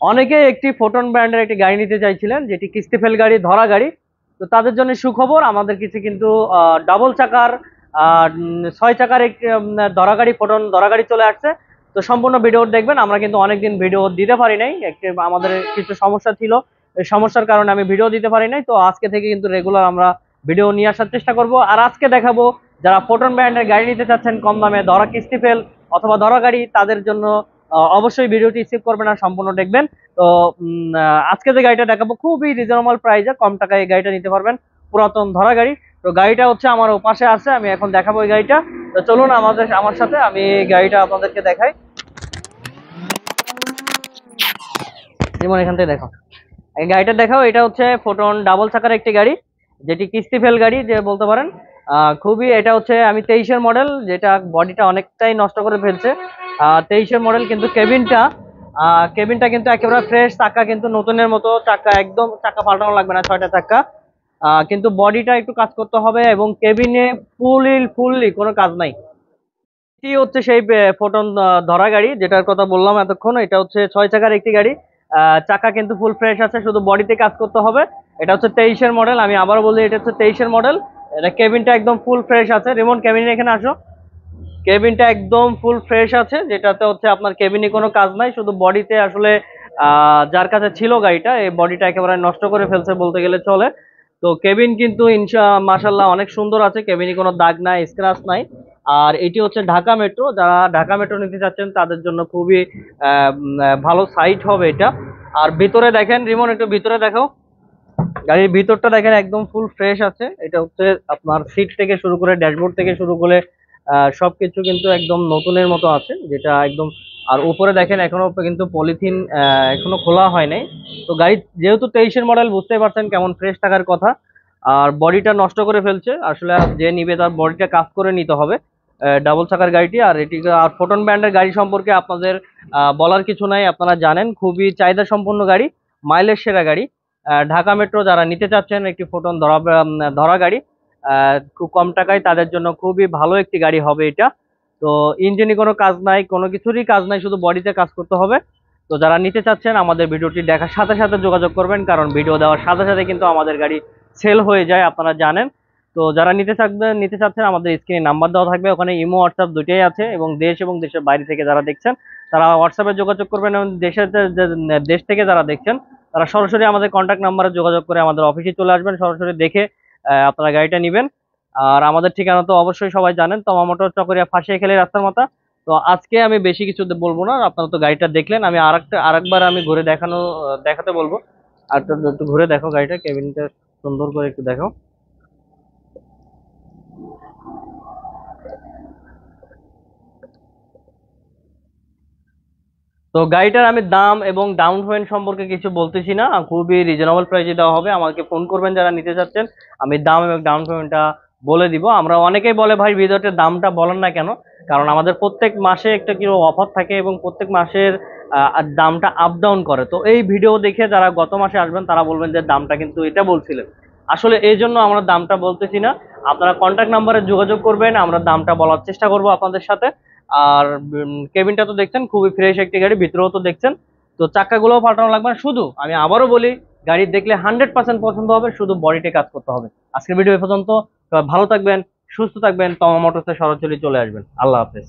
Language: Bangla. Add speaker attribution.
Speaker 1: অনেকে একটি ফোটন ব্র্যান্ডের একটি গাড়ি নিতে চাইছিলেন, যেটি কিস্তি ফেল গাড়ি, ধরা গাড়ি। তো তাদের জন্য সুখবর, আমাদের কিছু কিন্তু ডাবল চাকার 6 চাকার একটি ধরা গাড়ি, ফোটন ধরা গাড়ি চলে আসছে। তো সম্পূর্ণ ভিডিও দেখবেন। আমরা কিন্তু অনেকদিন ভিডিও দিতে পারি নাই, একটি আমাদের কিছু সমস্যা ছিল, এই সমস্যার কারণে আমি ভিডিও দিতে পারি নাই। তো আজকে থেকে কিন্তু রেগুলার আমরা ভিডিও নিয়ে আসার চেষ্টা করব। আর আজকে দেখাবো যারা ফোটন ব্র্যান্ডের গাড়ি নিতে চাচ্ছেন কম দামে, ধরা কিস্তি ফেল অথবা ধরা গাড়ি, তাদের জন্য অবশ্যই ভিডিওটি স্কিপ করবেন আর সম্পূর্ণ দেখবেন। তো আজকে যে গাড়িটা দেখাবো খুবই রিজনেবল প্রাইসে, কম টাকায় এই গাড়িটা নিতে পারবেন, পুরাতন ধরা গাড়ি। তো গাড়িটা হচ্ছে আমার পাশে আছে, আমি এখন দেখাবো এই গাড়িটা। তো চলুন আমার সাথে আমি এই গাড়িটা আপনাদেরকে দেখাই। যেমন এখান থেকে দেখো, এই গাড়িটা দেখাও। এটা হচ্ছে ফোটন ডাবল চাকার একটি গাড়ি, যেটি কিস্তি ফেল গাড়ি যে বলতে পারেন। খুবই, এটা হচ্ছে আমি 23-এর মডেল, যেটা বডিটা অনেকটাই নষ্ট করে ফেলছে। 23-এর মডেল, কিন্তু কেবিনটা কিন্তু একেবারে ফ্রেশ, চাকা কিন্তু নতুনের মতো, চাকা একদম, চাকা পাল্টানো লাগবে না, 6টা চাকা। কিন্তু বডিটা একটু কাজ করতে হবে, এবং কেবিনে ফুললি কোনো কাজ নাই। এটি হচ্ছে সেই ফোটন ধরা গাড়ি যেটার কথা বললাম এতক্ষণ। এটা হচ্ছে 6 চাকার একটি গাড়ি। চাকা কিন্তু ফুল ফ্রেশ আছে, শুধু বডিতে কাজ করতে হবে। এটা হচ্ছে 23-এর মডেল, আমি আবারও বলি এটা হচ্ছে 23-এর মডেল। এটা কেবিনটা একদম ফুল ফ্রেশ আছে। রিমোট কেবিনে এখানে আসো। কেবিনটা একদম ফুল ফ্রেশ আছে, যেটাতে হচ্ছে আপনার কেবিনে কোনো কাজ নাই, শুধু বডিতে আসলে যার কাছে ছিল গাড়িটা, এই বডিটা একেবারে নষ্ট করে ফেলছে বলতে গেলে চলে। তো কেবিন কিন্তু মাশাল্লাহ অনেক সুন্দর আছে, কেবিনে কোনো দাগ নাই, স্ক্র্যাচ নাই। আর এটি হচ্ছে ঢাকা মেট্রো, যারা ঢাকা মেট্রো নিতে চাচ্ছেন তাদের জন্য খুবই ভালো সাইট হবে এটা। আর ভিতরে দেখেন, রিমন একটু ভিতরে দেখো, গাড়ির ভিতরটা দেখেন একদম ফুল ফ্রেশ আছে। এটা হচ্ছে আপনার সিট থেকে শুরু করে, ড্যাশবোর্ড থেকে শুরু করে সবকিছু কিন্তু একদম নতুনের মতো আছে, যেটা একদম। আর উপরে দেখেন এখনো কিন্তু পলিথিন এখনো খোলা হয় নাই। তো গাড়ি যেহেতু 23-এর মডেল, বুঝতেই পারছেন কেমন ফ্রেশ থাকার কথা। আর বডিটা নষ্ট করে ফেলছে, আসলে যে নিবে তার বডিটা কাজ করে নিতে হবে। ডাবল চাকার গাড়িটি, আর এটি আর ফোটন ব্র্যান্ডের গাড়ি সম্পর্কে আপনাদের বলার কিছু নাই, আপনারা জানেন খুবই চাহিদা সম্পন্ন গাড়ি, মাইলেজ সেরা গাড়ি। ঢাকা মেট্রো যারা নিতে চাচ্ছেন একটি ফোটন ধরা গাড়ি খুব কম টাকায়, তাদের জন্য খুবই ভালো একটি গাড়ি হবে এটা। তো ইঞ্জিনে কোনো কাজ নাই, কোনো কিছুরই কাজ নাই, শুধু বডিতে কাজ করতে হবে। তো যারা নিতে চাচ্ছেন আমাদের ভিডিওটি দেখার সাথে সাথে যোগাযোগ করবেন, কারণ ভিডিও দেওয়ার সাথে সাথে কিন্তু আমাদের গাড়ি সেল হয়ে যায়, আপনারা জানেন। তো যারা নিতে চাচ্ছেন আমাদের স্ক্রিনে নাম্বার দেওয়া থাকবে, ওখানে ইমো হোয়াটসঅ্যাপ দুটোই আছে, এবং দেশের বাইরে থেকে যারা দেখছেন তারা হোয়াটসঅ্যাপে যোগাযোগ করবেন, এবং দেশ থেকে যারা দেখছেন তারা সরাসরি আমাদের কন্ট্যাক্ট নাম্বারে যোগাযোগ করে আমাদের অফিসে চলে আসবেন, সরাসরি দেখে আপনারা গাড়িটা নেবেন। আর আমাদের ঠিকানা তো অবশ্যই সবাই জানেন, তমা মোটর, চকরিয়া ফাঁসিয়াখালী রাস্তার মাথা। তো আজকে আমি বেশি কিছু বলবো না, আপনারা তো গাড়িটা দেখলেন, আমি আরেকবার আমি ঘুরে দেখাতে বলবো। আর একটু ঘুরে দেখো গাড়িটা, কেবিনটা সুন্দর করে একটু দেখো। তো গাড়িটার আমি দাম এবং ডাউন পেমেন্ট সম্পর্কে কিছু বলতেছি না, খুবই রিজনেবল প্রাইসে দেওয়া হবে। আমাকে ফোন করবেন যারা নিতে চাচ্ছেন, আমি দাম এবং ডাউন পেমেন্টটা বলে দিব। আমরা অনেকেই বলে ভাই ভিডিওতে দামটা বলেন না কেন, কারণ আমাদের প্রত্যেক মাসে একটা কি অফার থাকে, এবং প্রত্যেক মাসের দামটা আপ ডাউন করে। তো এই ভিডিও দেখে যারা গত মাসে আসবেন তারা বলবেন যে দামটা কিন্তু এটা বলছিলেন, আসলে এই জন্য আমরা দামটা বলতেছি না। আপনারা কন্ট্যাক্ট নাম্বারে যোগাযোগ করবেন, আমরা দামটা বলার চেষ্টা করব আপনাদের সাথে। আর কেবিনটা তো দেখছেন খুবই ফ্রেশ একটি গাড়ি, ভিতরেও তো দেখছেন। তো চাকাগুলোও পাল্টানো লাগবে না, শুধু আমি আবারও বলি গাড়ি দেখলে 100% পছন্দ হবে, শুধু বডিতে কাজ করতে হবে। আজকের ভিডিও এ পর্যন্ত। সবাই ভালো থাকবেন, সুস্থ থাকবেন, তমা মোটরসে সরাসরি চলে আসবেন। আল্লাহ হাফেজ।